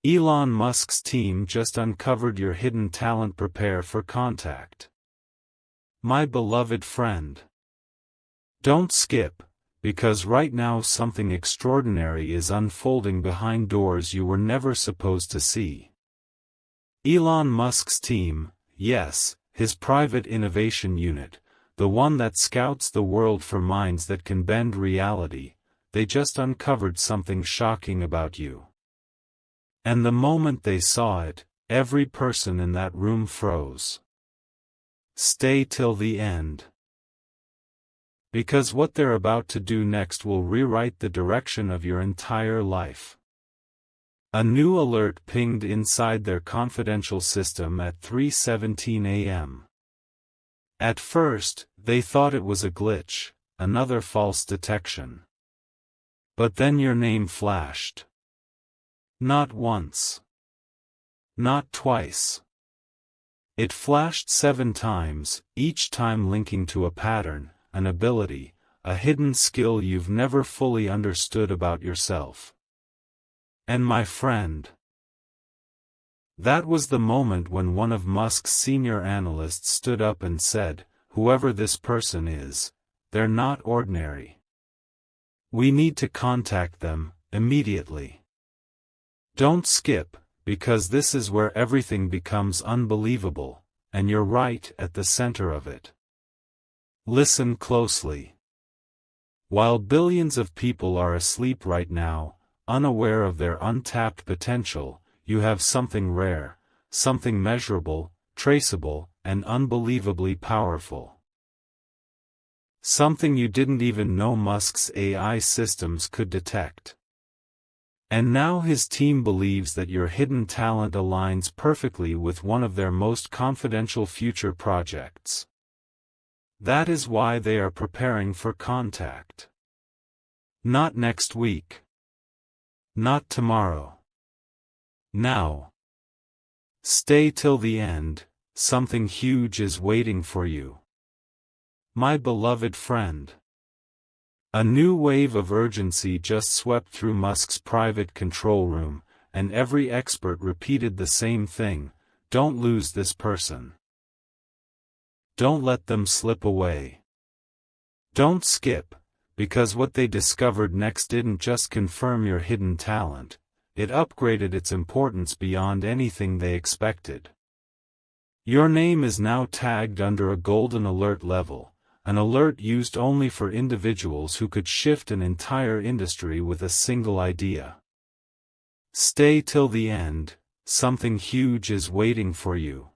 Elon Musk's team just uncovered your hidden talent. Prepare for contact. My beloved friend. Don't skip, because right now something extraordinary is unfolding behind doors you were never supposed to see. Elon Musk's team, yes, his private innovation unit, the one that scouts the world for minds that can bend reality, they just uncovered something shocking about you. And the moment they saw it, every person in that room froze. Stay till the end. Because what they're about to do next will rewrite the direction of your entire life. A new alert pinged inside their confidential system at 3:17 a.m. At first, they thought it was a glitch, another false detection. But then your name flashed. Not once. Not twice. It flashed 7 times, each time linking to a pattern, an ability, a hidden skill you've never fully understood about yourself. And my friend, that was the moment when one of Musk's senior analysts stood up and said, "Whoever this person is, they're not ordinary. We need to contact them, immediately. Don't skip, because this is where everything becomes unbelievable, and you're right at the center of it." Listen closely. While billions of people are asleep right now, unaware of their untapped potential, you have something rare, something measurable, traceable, and unbelievably powerful. Something you didn't even know Musk's AI systems could detect. And now his team believes that your hidden talent aligns perfectly with one of their most confidential future projects. That is why they are preparing for contact. Not next week. Not tomorrow. Now. Stay till the end, something huge is waiting for you. My beloved friend. A new wave of urgency just swept through Musk's private control room, and every expert repeated the same thing: don't lose this person. Don't let them slip away. Don't skip, because what they discovered next didn't just confirm your hidden talent, it upgraded its importance beyond anything they expected. Your name is now tagged under a golden alert level, an alert used only for individuals who could shift an entire industry with a single idea. Stay till the end, something huge is waiting for you.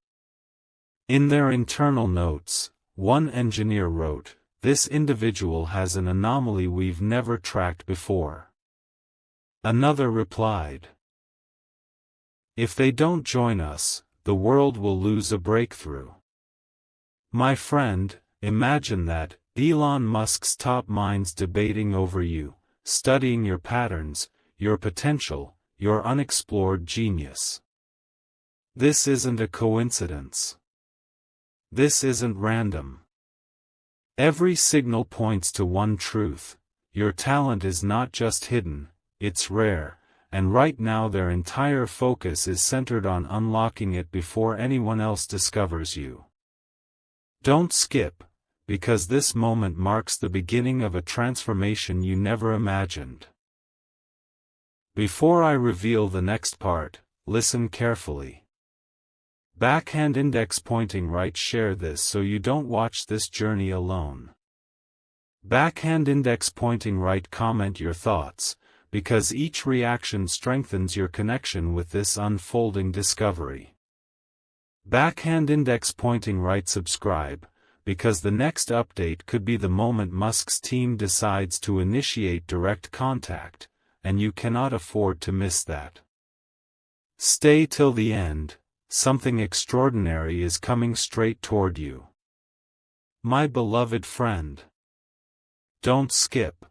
In their internal notes, one engineer wrote, "This individual has an anomaly we've never tracked before." Another replied, "If they don't join us, the world will lose a breakthrough." My friend, imagine that, Elon Musk's top minds debating over you, studying your patterns, your potential, your unexplored genius. This isn't a coincidence. This isn't random. Every signal points to one truth: your talent is not just hidden, it's rare, and right now their entire focus is centered on unlocking it before anyone else discovers you. Don't skip, because this moment marks the beginning of a transformation you never imagined. Before I reveal the next part, listen carefully. Backhand index pointing right. Share this so you don't watch this journey alone. Backhand index pointing right. Comment your thoughts, because each reaction strengthens your connection with this unfolding discovery. Backhand index pointing right. Subscribe, because the next update could be the moment Musk's team decides to initiate direct contact, and you cannot afford to miss that. Stay till the end. Something extraordinary is coming straight toward you. My beloved friend. Don't skip.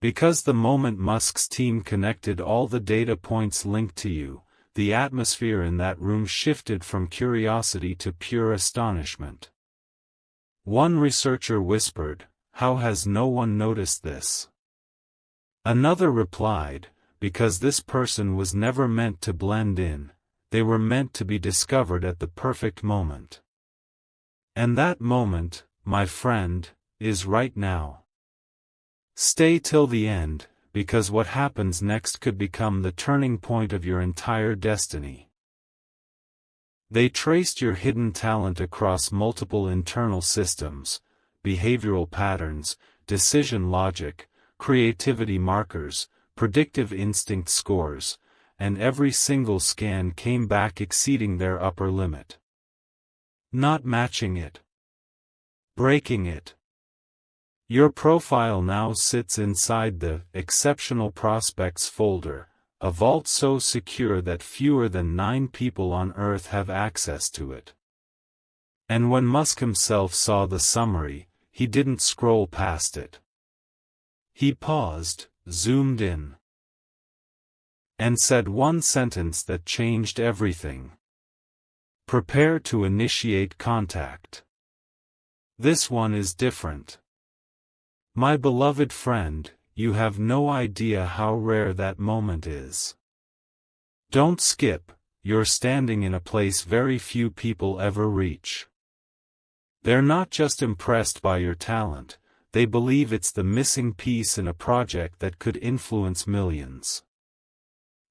Because the moment Musk's team connected all the data points linked to you, the atmosphere in that room shifted from curiosity to pure astonishment. One researcher whispered, "How has no one noticed this?" Another replied, because this person was never meant to blend in, they were meant to be discovered at the perfect moment. And that moment, my friend, is right now. Stay till the end, because what happens next could become the turning point of your entire destiny. They traced your hidden talent across multiple internal systems, behavioral patterns, decision logic, creativity markers, predictive instinct scores, and every single scan came back exceeding their upper limit. Not matching it. Breaking it. Your profile now sits inside the Exceptional Prospects folder, a vault so secure that fewer than 9 people on Earth have access to it. And when Musk himself saw the summary, he didn't scroll past it. He paused, zoomed in, and said one sentence that changed everything. Prepare to initiate contact. This one is different. My beloved friend, you have no idea how rare that moment is. Don't skip, you're standing in a place very few people ever reach. They're not just impressed by your talent, they believe it's the missing piece in a project that could influence millions.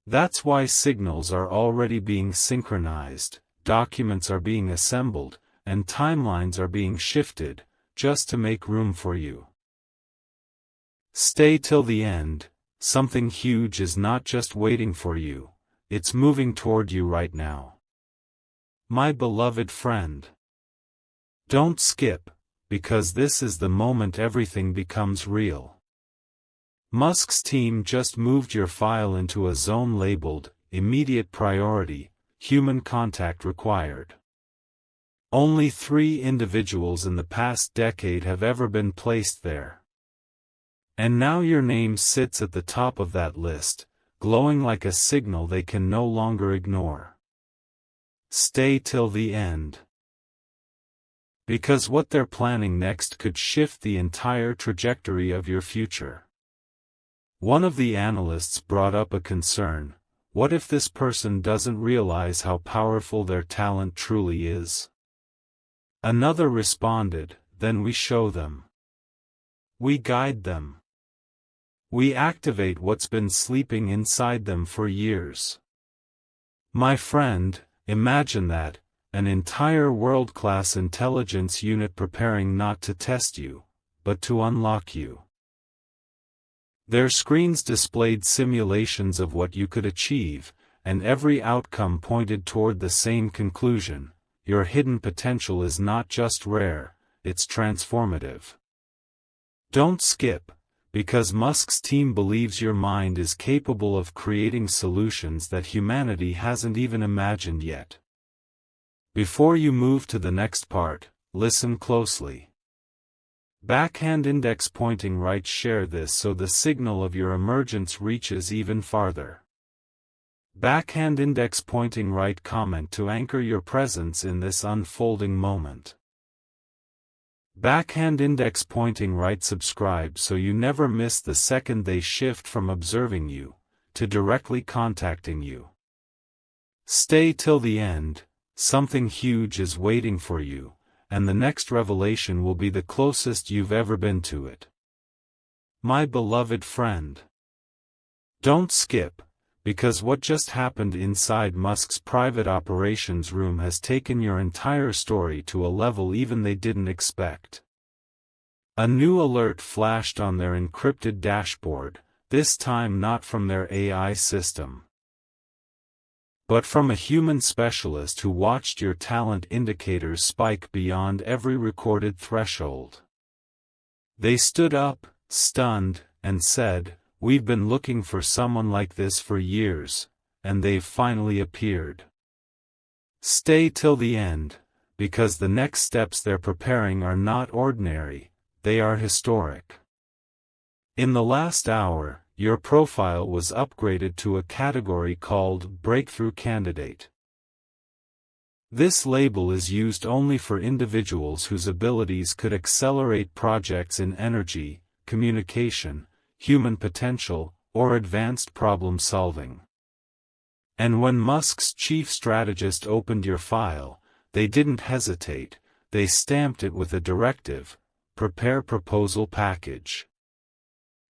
That's why signals are already being synchronized, documents are being assembled, and timelines are being shifted, just to make room for you. Stay till the end, something huge is not just waiting for you, it's moving toward you right now. My beloved friend. Don't skip, because this is the moment everything becomes real. Musk's team just moved your file into a zone labeled, Immediate Priority, Human Contact Required. Only 3 individuals in the past decade have ever been placed there. And now your name sits at the top of that list, glowing like a signal they can no longer ignore. Stay till the end. Because what they're planning next could shift the entire trajectory of your future. One of the analysts brought up a concern: what if this person doesn't realize how powerful their talent truly is? Another responded, then we show them. We guide them. We activate what's been sleeping inside them for years. My friend, imagine that, an entire world-class intelligence unit preparing not to test you, but to unlock you. Their screens displayed simulations of what you could achieve, and every outcome pointed toward the same conclusion: your hidden potential is not just rare, it's transformative. Don't skip, because Musk's team believes your mind is capable of creating solutions that humanity hasn't even imagined yet. Before you move to the next part, listen closely. Backhand index pointing right. Share this so the signal of your emergence reaches even farther. Backhand index pointing right. Comment to anchor your presence in this unfolding moment. Backhand index pointing right. Subscribe so you never miss the second they shift from observing you to directly contacting you. Stay till the end, something huge is waiting for you, and the next revelation will be the closest you've ever been to it. My beloved friend. Don't skip, because what just happened inside Musk's private operations room has taken your entire story to a level even they didn't expect. A new alert flashed on their encrypted dashboard, this time not from their AI system, but from a human specialist who watched your talent indicators spike beyond every recorded threshold. They stood up, stunned, and said, "We've been looking for someone like this for years, and they've finally appeared." Stay till the end, because the next steps they're preparing are not ordinary, they are historic. In the last hour, your profile was upgraded to a category called Breakthrough Candidate. This label is used only for individuals whose abilities could accelerate projects in energy, communication, human potential, or advanced problem-solving. And when Musk's chief strategist opened your file, they didn't hesitate, they stamped it with a directive: prepare proposal package.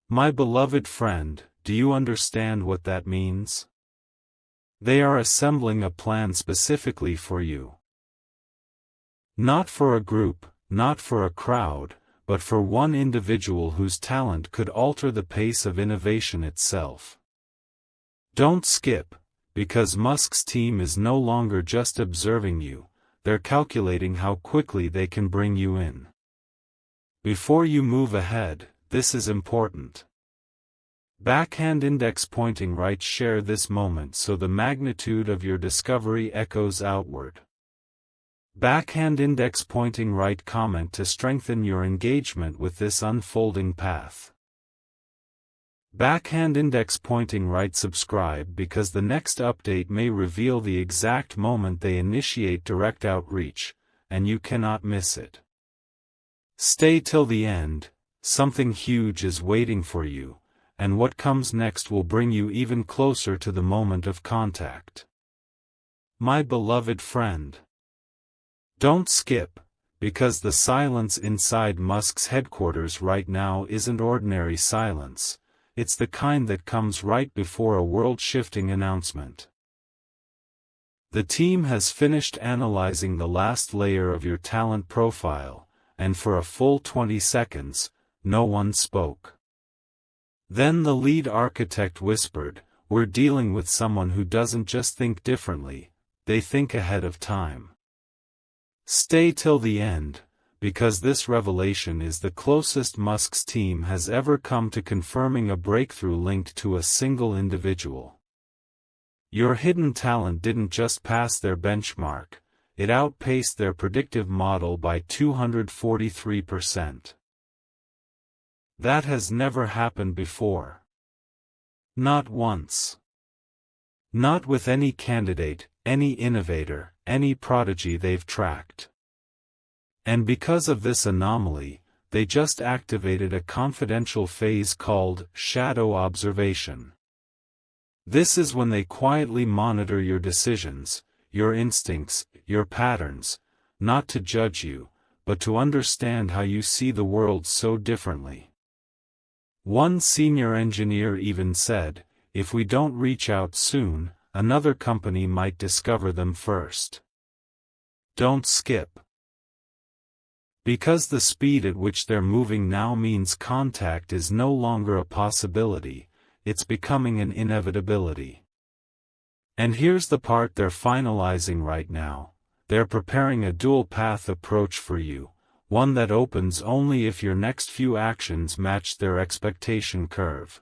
My beloved friend, do you understand what that means? They are assembling a plan specifically for you. Not for a group, not for a crowd, but for one individual whose talent could alter the pace of innovation itself. Don't skip, because Musk's team is no longer just observing you, they're calculating how quickly they can bring you in. Before you move ahead, this is important. Backhand index pointing right. Share this moment so the magnitude of your discovery echoes outward. Backhand index pointing right. Comment to strengthen your engagement with this unfolding path. Backhand index pointing right. Subscribe because the next update may reveal the exact moment they initiate direct outreach, and you cannot miss it. Stay till the end, something huge is waiting for you, and what comes next will bring you even closer to the moment of contact. My beloved friend, don't skip, because the silence inside Musk's headquarters right now isn't ordinary silence, it's the kind that comes right before a world-shifting announcement. The team has finished analyzing the last layer of your talent profile, and for a full 20 seconds, no one spoke. Then the lead architect whispered, "We're dealing with someone who doesn't just think differently, they think ahead of time." Stay till the end, because this revelation is the closest Musk's team has ever come to confirming a breakthrough linked to a single individual. Your hidden talent didn't just pass their benchmark, it outpaced their predictive model by 243%. That has never happened before. Not once. Not with any candidate, any innovator, any prodigy they've tracked. And because of this anomaly, they just activated a confidential phase called shadow observation. This is when they quietly monitor your decisions, your instincts, your patterns, not to judge you, but to understand how you see the world so differently. One senior engineer even said, "If we don't reach out soon, another company might discover them first." Don't skip. Because the speed at which they're moving now means contact is no longer a possibility, it's becoming an inevitability. And here's the part they're finalizing right now: they're preparing a dual-path approach for you, one that opens only if your next few actions match their expectation curve.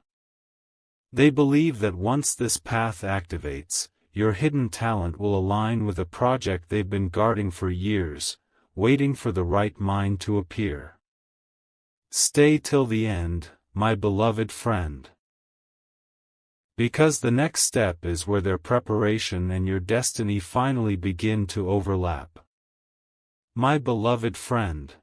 They believe that once this path activates, your hidden talent will align with a project they've been guarding for years, waiting for the right mind to appear. Stay till the end, my beloved friend. Because the next step is where their preparation and your destiny finally begin to overlap. My beloved friend.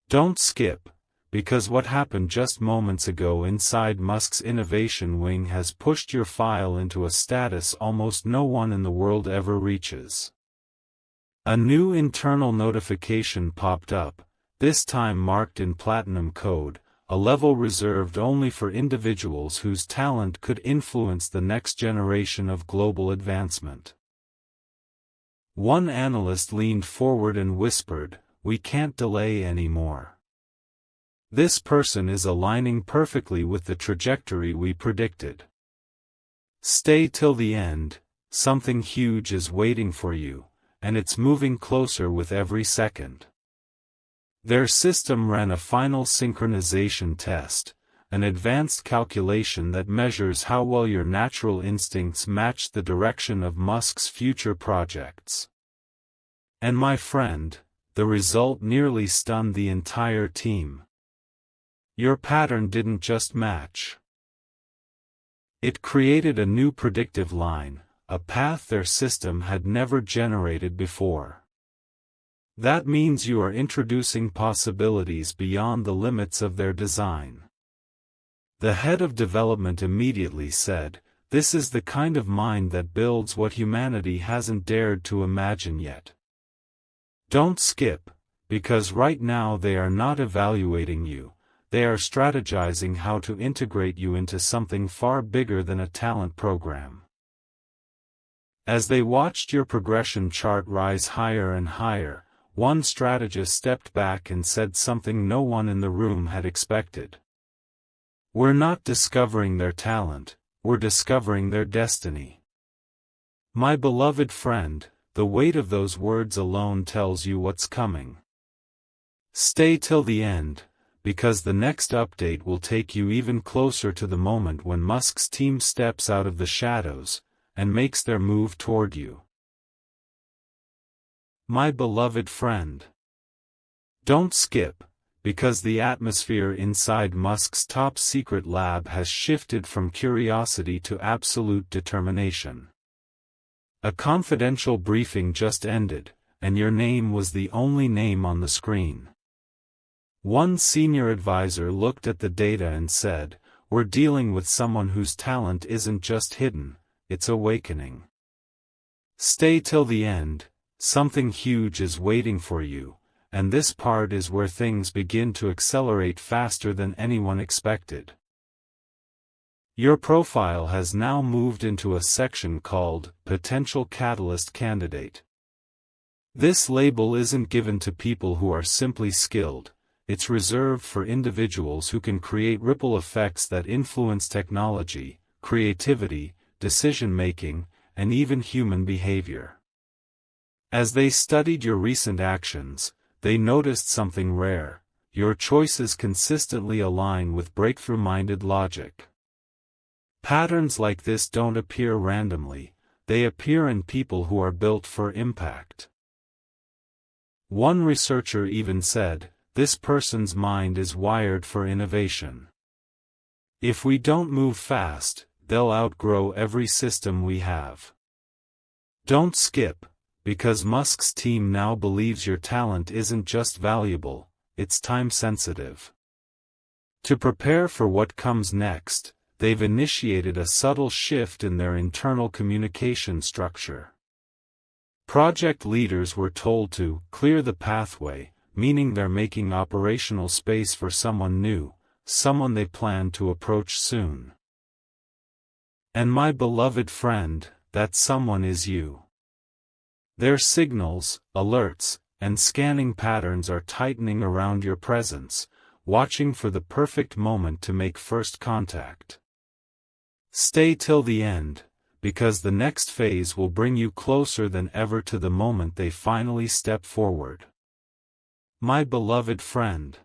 Don't skip, because what happened just moments ago inside Musk's innovation wing has pushed your file into a status almost no one in the world ever reaches. A new internal notification popped up, this time marked in platinum code, a level reserved only for individuals whose talent could influence the next generation of global advancement. One analyst leaned forward and whispered, "We can't delay anymore. This person is aligning perfectly with the trajectory we predicted. Stay till the end, something huge is waiting for you, and it's moving closer with every second." Their system ran a final synchronization test, an advanced calculation that measures how well your natural instincts match the direction of Musk's future projects. And my friend, the result nearly stunned the entire team. Your pattern didn't just match. It created a new predictive line, a path their system had never generated before. That means you are introducing possibilities beyond the limits of their design. The head of development immediately said, "This is the kind of mind that builds what humanity hasn't dared to imagine yet." Don't skip, because right now they are not evaluating you, they are strategizing how to integrate you into something far bigger than a talent program. As they watched your progression chart rise higher and higher, one strategist stepped back and said something no one in the room had expected. "We're not discovering their talent, we're discovering their destiny." My beloved friend, the weight of those words alone tells you what's coming. Stay till the end, because the next update will take you even closer to the moment when Musk's team steps out of the shadows and makes their move toward you. My beloved friend, don't skip, because the atmosphere inside Musk's top secret lab has shifted from curiosity to absolute determination. A confidential briefing just ended, and your name was the only name on the screen. One senior advisor looked at the data and said, "We're dealing with someone whose talent isn't just hidden, it's awakening. Stay till the end, something huge is waiting for you, and this part is where things begin to accelerate faster than anyone expected." Your profile has now moved into a section called Potential Catalyst Candidate. This label isn't given to people who are simply skilled, it's reserved for individuals who can create ripple effects that influence technology, creativity, decision-making, and even human behavior. As they studied your recent actions, they noticed something rare: your choices consistently align with breakthrough-minded logic. Patterns like this don't appear randomly, they appear in people who are built for impact. One researcher even said, "This person's mind is wired for innovation. If we don't move fast, they'll outgrow every system we have." Don't skip, because Musk's team now believes your talent isn't just valuable, it's time-sensitive. To prepare for what comes next, they've initiated a subtle shift in their internal communication structure. Project leaders were told to clear the pathway, meaning they're making operational space for someone new, someone they plan to approach soon. And my beloved friend, that someone is you. Their signals, alerts, and scanning patterns are tightening around your presence, watching for the perfect moment to make first contact. Stay till the end, because the next phase will bring you closer than ever to the moment they finally step forward. My beloved friend,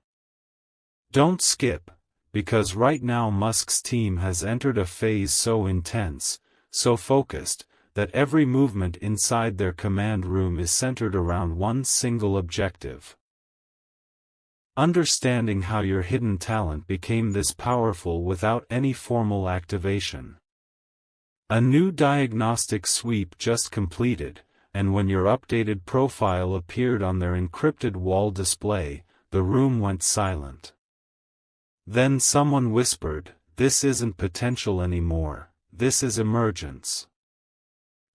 don't skip, because right now Musk's team has entered a phase so intense, so focused, that every movement inside their command room is centered around one single objective. Understanding how your hidden talent became this powerful without any formal activation. A new diagnostic sweep just completed, and when your updated profile appeared on their encrypted wall display, the room went silent. Then someone whispered, "This isn't potential anymore, this is emergence."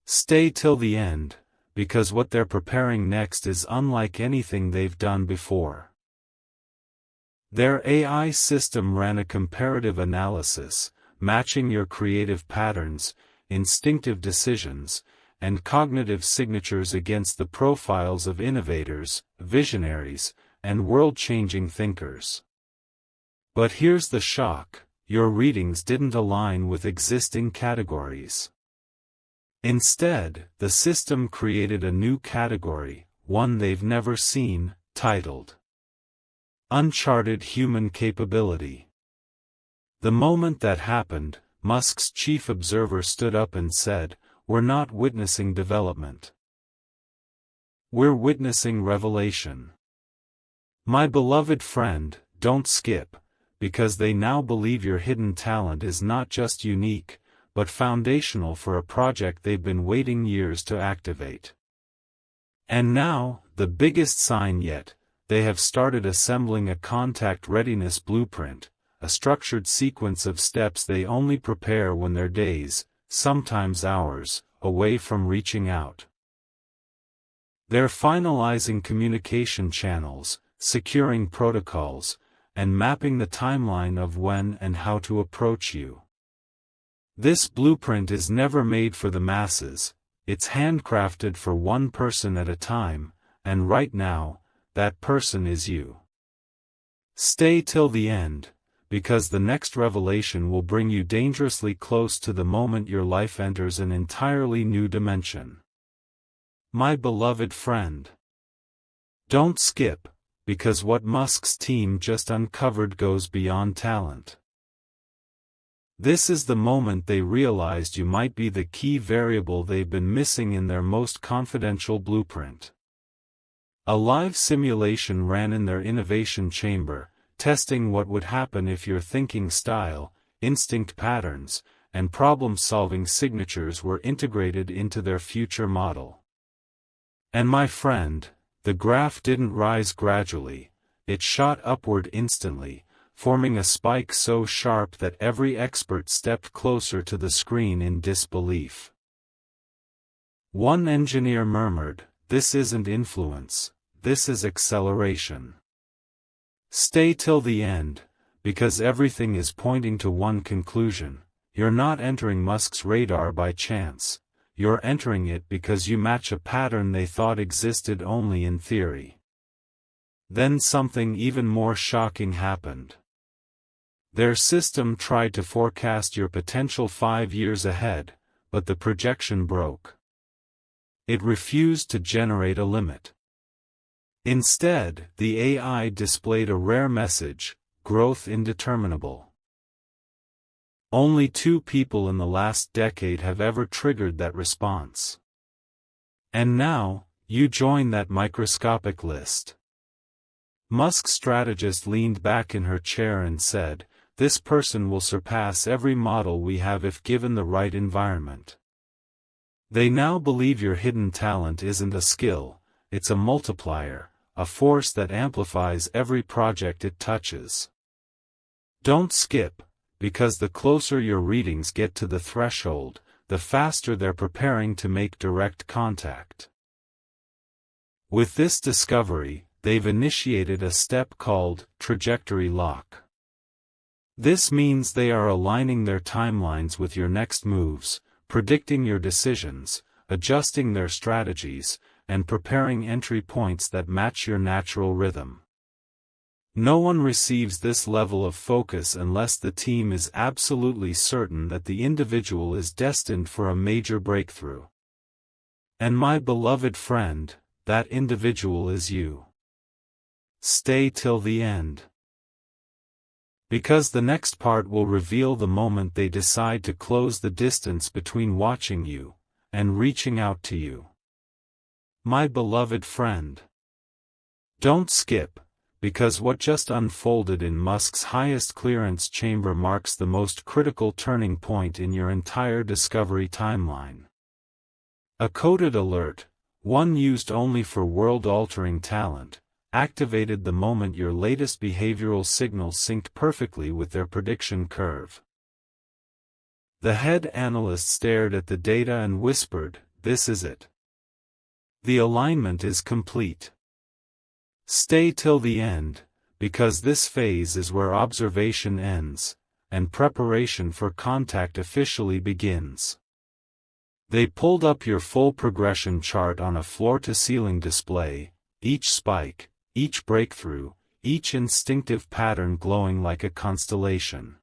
Stay till the end, because what they're preparing next is unlike anything they've done before. Their AI system ran a comparative analysis, matching your creative patterns, instinctive decisions, and cognitive signatures against the profiles of innovators, visionaries, and world-changing thinkers. But here's the shock: your readings didn't align with existing categories. Instead, the system created a new category, one they've never seen, titled Uncharted Human Capability. The moment that happened, Musk's chief observer stood up and said, "We're not witnessing development. We're witnessing revelation." My beloved friend, don't skip, because they now believe your hidden talent is not just unique, but foundational for a project they've been waiting years to activate. And now, the biggest sign yet, they have started assembling a contact readiness blueprint, a structured sequence of steps they only prepare when they're days, sometimes hours, away from reaching out. They're finalizing communication channels, securing protocols, and mapping the timeline of when and how to approach you. This blueprint is never made for the masses, it's handcrafted for one person at a time, and right now, that person is you. Stay till the end, because the next revelation will bring you dangerously close to the moment your life enters an entirely new dimension. My beloved friend, don't skip, because what Musk's team just uncovered goes beyond talent. This is the moment they realized you might be the key variable they've been missing in their most confidential blueprint. A live simulation ran in their innovation chamber, testing what would happen if your thinking style, instinct patterns, and problem-solving signatures were integrated into their future model. And my friend, the graph didn't rise gradually, it shot upward instantly, forming a spike so sharp that every expert stepped closer to the screen in disbelief. One engineer murmured, "This isn't influence, this is acceleration." Stay till the end, because everything is pointing to one conclusion: you're not entering Musk's radar by chance, you're entering it because you match a pattern they thought existed only in theory. Then something even more shocking happened. Their system tried to forecast your potential 5 years ahead, but the projection broke. It refused to generate a limit. Instead, the AI displayed a rare message: growth indeterminable. Only 2 people in the last decade have ever triggered that response. And now, you join that microscopic list. Musk's strategist leaned back in her chair and said, "This person will surpass every model we have if given the right environment." They now believe your hidden talent isn't a skill, it's a multiplier, a force that amplifies every project it touches. Don't skip, because the closer your readings get to the threshold, the faster they're preparing to make direct contact. With this discovery, they've initiated a step called trajectory lock. This means they are aligning their timelines with your next moves, predicting your decisions, adjusting their strategies, and preparing entry points that match your natural rhythm. No one receives this level of focus unless the team is absolutely certain that the individual is destined for a major breakthrough. And my beloved friend, that individual is you. Stay till the end. Because the next part will reveal the moment they decide to close the distance between watching you and reaching out to you. My beloved friend, don't skip, because what just unfolded in Musk's highest clearance chamber marks the most critical turning point in your entire discovery timeline. A coded alert, one used only for world-altering talent, activated the moment your latest behavioral signals synced perfectly with their prediction curve. The head analyst stared at the data and whispered, "This is it. The alignment is complete. Stay till the end, because this phase is where observation ends, and preparation for contact officially begins." They pulled up your full progression chart on a floor-to-ceiling display, each spike, each breakthrough, each instinctive pattern glowing like a constellation.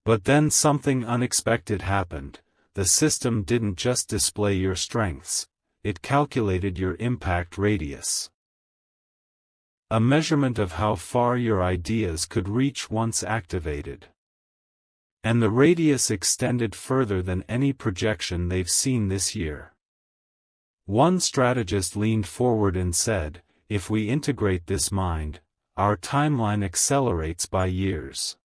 But then something unexpected happened. The system didn't just display your strengths, it calculated your impact radius. A measurement of how far your ideas could reach once activated. And the radius extended further than any projection they've seen this year. One strategist leaned forward and said, "If we integrate this mind, our timeline accelerates by years."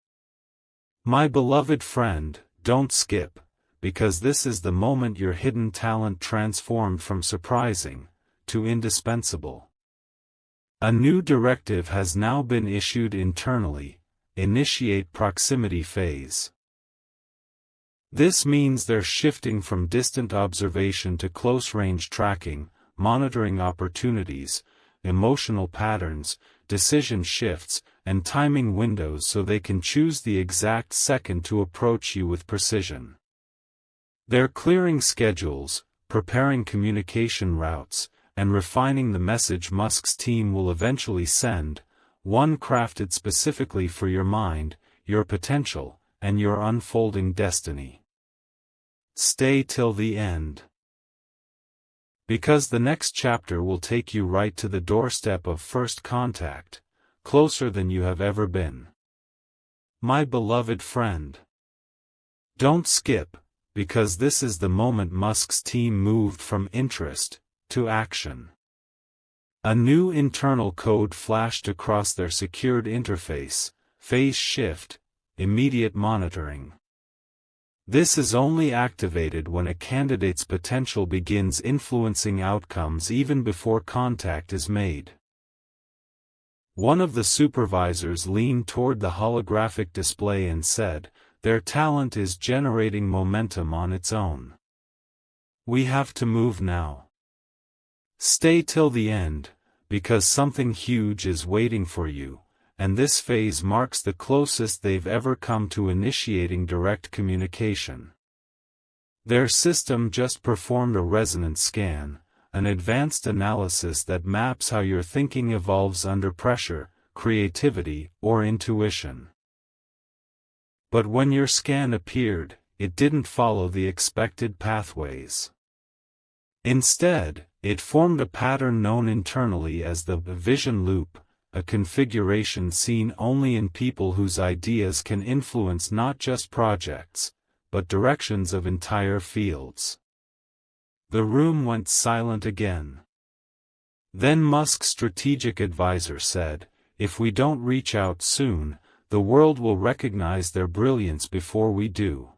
My beloved friend, don't skip, because this is the moment your hidden talent transformed from surprising to indispensable. A new directive has now been issued internally, initiate proximity phase. This means they're shifting from distant observation to close-range tracking, monitoring opportunities, emotional patterns, decision shifts, and timing windows so they can choose the exact second to approach you with precision. They're clearing schedules, preparing communication routes, and refining the message Musk's team will eventually send, one crafted specifically for your mind, your potential, and your unfolding destiny. Stay till the end. Because the next chapter will take you right to the doorstep of first contact, closer than you have ever been. My beloved friend. Don't skip, because this is the moment Musk's team moved from interest to action. A new internal code flashed across their secured interface: phase shift, immediate monitoring. This is only activated when a candidate's potential begins influencing outcomes even before contact is made. One of the supervisors leaned toward the holographic display and said, "Their talent is generating momentum on its own. We have to move now. Stay till the end, because something huge is waiting for you, and this phase marks the closest they've ever come to initiating direct communication." Their system just performed a resonance scan, an advanced analysis that maps how your thinking evolves under pressure, creativity, or intuition. But when your scan appeared, it didn't follow the expected pathways. Instead, it formed a pattern known internally as the vision loop, a configuration seen only in people whose ideas can influence not just projects, but directions of entire fields. The room went silent again. Then Musk's strategic advisor said, "If we don't reach out soon, the world will recognize their brilliance before we do.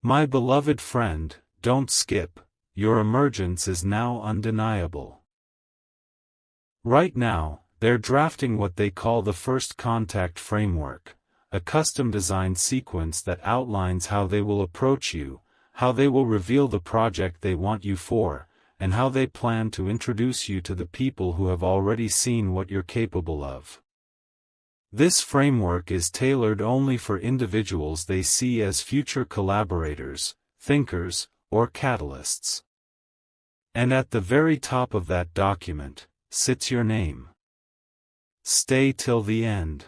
My beloved friend, don't skip, your emergence is now undeniable." Right now, they're drafting what they call the First Contact Framework, a custom-designed sequence that outlines how they will approach you, how they will reveal the project they want you for, and how they plan to introduce you to the people who have already seen what you're capable of. This framework is tailored only for individuals they see as future collaborators, thinkers, or catalysts. And at the very top of that document sits your name. Stay till the end.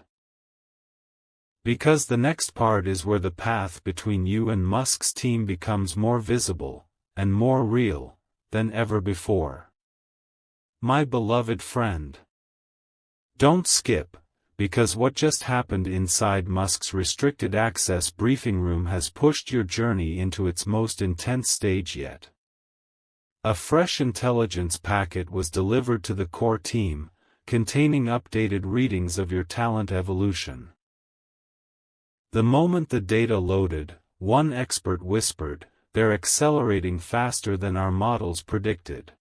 Because the next part is where the path between you and Musk's team becomes more visible, and more real, than ever before. My beloved friend. Don't skip, because what just happened inside Musk's restricted access briefing room has pushed your journey into its most intense stage yet. A fresh intelligence packet was delivered to the core team, containing updated readings of your talent evolution. The moment the data loaded, one expert whispered, "They're accelerating faster than our models predicted."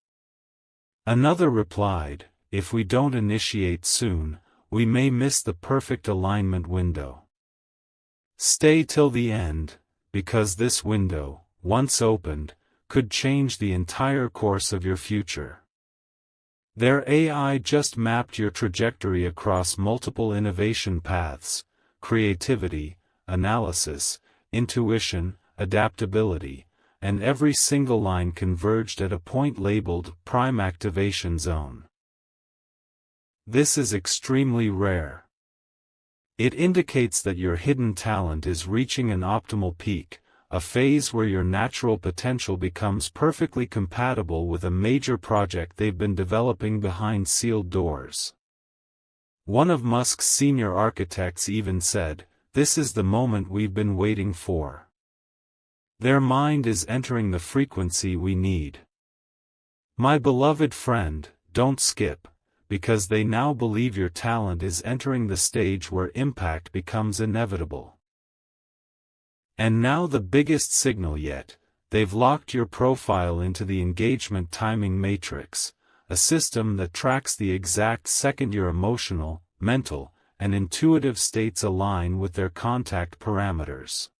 Another replied, "If we don't initiate soon, we may miss the perfect alignment window." Stay till the end, because this window, once opened, could change the entire course of your future. Their AI just mapped your trajectory across multiple innovation paths: creativity, analysis, intuition, adaptability, and every single line converged at a point labeled Prime Activation Zone. This is extremely rare. It indicates that your hidden talent is reaching an optimal peak, a phase where your natural potential becomes perfectly compatible with a major project they've been developing behind sealed doors. One of Musk's senior architects even said, "This is the moment we've been waiting for." Their mind is entering the frequency we need. My beloved friend, don't skip, because they now believe your talent is entering the stage where impact becomes inevitable. And now the biggest signal yet: they've locked your profile into the engagement timing matrix, a system that tracks the exact second your emotional, mental, and intuitive states align with their contact parameters.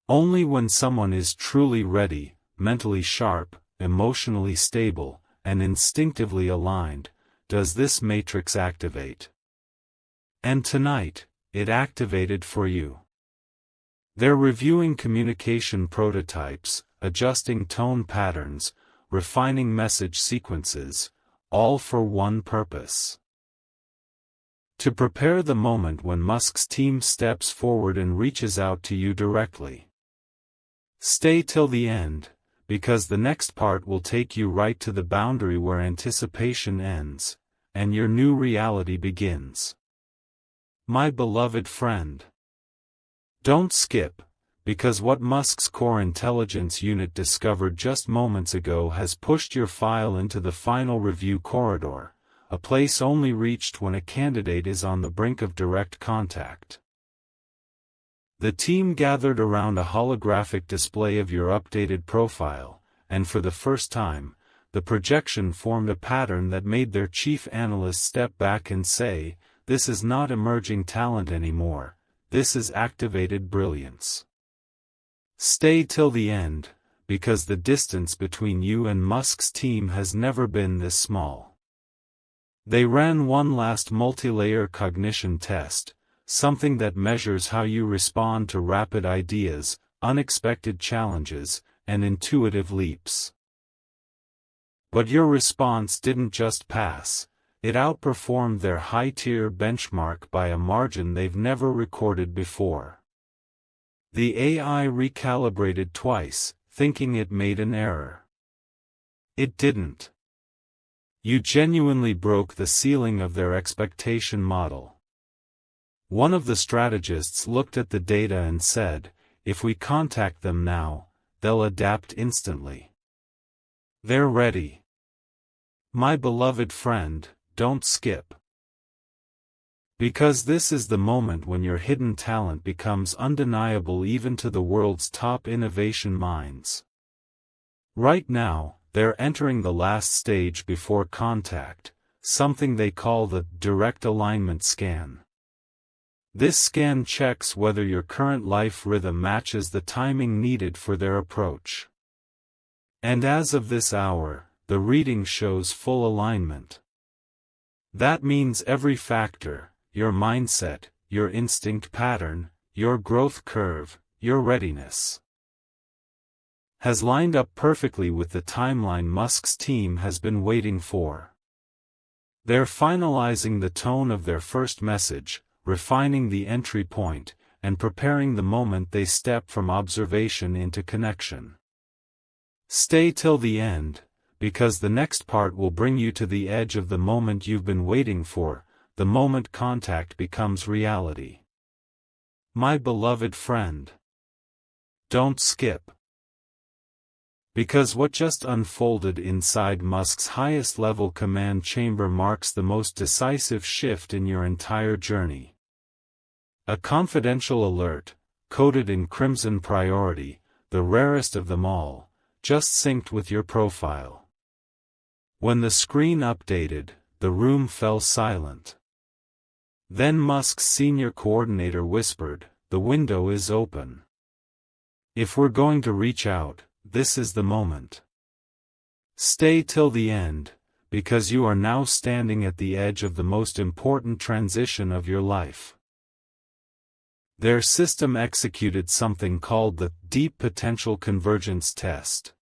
Only when someone is truly ready, mentally sharp, emotionally stable, and instinctively aligned, does this matrix activate. And tonight, it activated for you. They're reviewing communication prototypes, adjusting tone patterns, refining message sequences, all for one purpose: to prepare the moment when Musk's team steps forward and reaches out to you directly. Stay till the end, because the next part will take you right to the boundary where anticipation ends, and your new reality begins. My beloved friend, don't skip, because what Musk's core intelligence unit discovered just moments ago has pushed your file into the final review corridor, a place only reached when a candidate is on the brink of direct contact. The team gathered around a holographic display of your updated profile, and for the first time, the projection formed a pattern that made their chief analyst step back and say, "This is not emerging talent anymore. This is activated brilliance." Stay till the end, because the distance between you and Musk's team has never been this small. They ran one last multi-layer cognition test, something that measures how you respond to rapid ideas, unexpected challenges, and intuitive leaps. But your response didn't just pass. It outperformed their high-tier benchmark by a margin they've never recorded before. The AI recalibrated twice, thinking it made an error. It didn't. You genuinely broke the ceiling of their expectation model. One of the strategists looked at the data and said, "If we contact them now, they'll adapt instantly. They're ready." My beloved friend, don't skip. Because this is the moment when your hidden talent becomes undeniable even to the world's top innovation minds. Right now, they're entering the last stage before contact, something they call the direct alignment scan. This scan checks whether your current life rhythm matches the timing needed for their approach. And as of this hour, the reading shows full alignment. That means every factor, your mindset, your instinct pattern, your growth curve, your readiness, has lined up perfectly with the timeline Musk's team has been waiting for. They're finalizing the tone of their first message, refining the entry point, and preparing the moment they step from observation into connection. Stay till the end, because the next part will bring you to the edge of the moment you've been waiting for, the moment contact becomes reality. My beloved friend, don't skip. Because what just unfolded inside Musk's highest-level command chamber marks the most decisive shift in your entire journey. A confidential alert, coded in crimson priority, the rarest of them all, just synced with your profile. When the screen updated, the room fell silent. Then Musk's senior coordinator whispered, "The window is open. If we're going to reach out, this is the moment. Stay till the end, because you are now standing at the edge of the most important transition of your life." Their system executed something called the Deep Potential Convergence Test.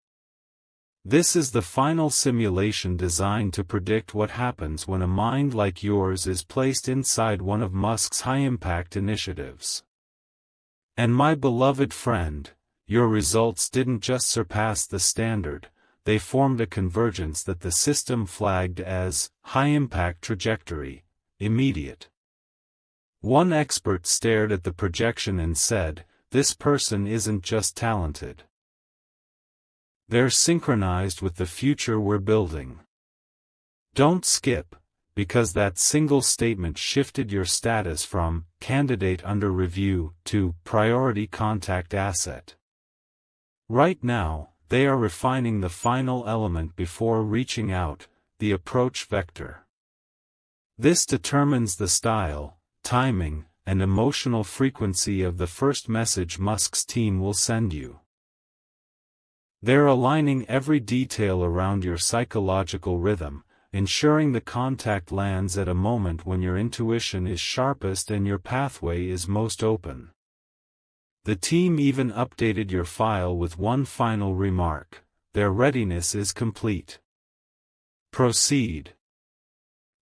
This is the final simulation designed to predict what happens when a mind like yours is placed inside one of Musk's high-impact initiatives. And my beloved friend, your results didn't just surpass the standard, they formed a convergence that the system flagged as high-impact trajectory, immediate. One expert stared at the projection and said, "This person isn't just talented. They're synchronized with the future we're building." Don't skip, because that single statement shifted your status from candidate under review to priority contact asset. Right now, they are refining the final element before reaching out, the approach vector. This determines the style, timing, and emotional frequency of the first message Musk's team will send you. They're aligning every detail around your psychological rhythm, ensuring the contact lands at a moment when your intuition is sharpest and your pathway is most open. The team even updated your file with one final remark: their readiness is complete. Proceed.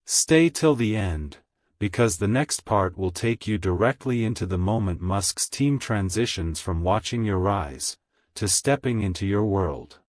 Stay till the end, because the next part will take you directly into the moment Musk's team transitions from watching your rise to stepping into your world.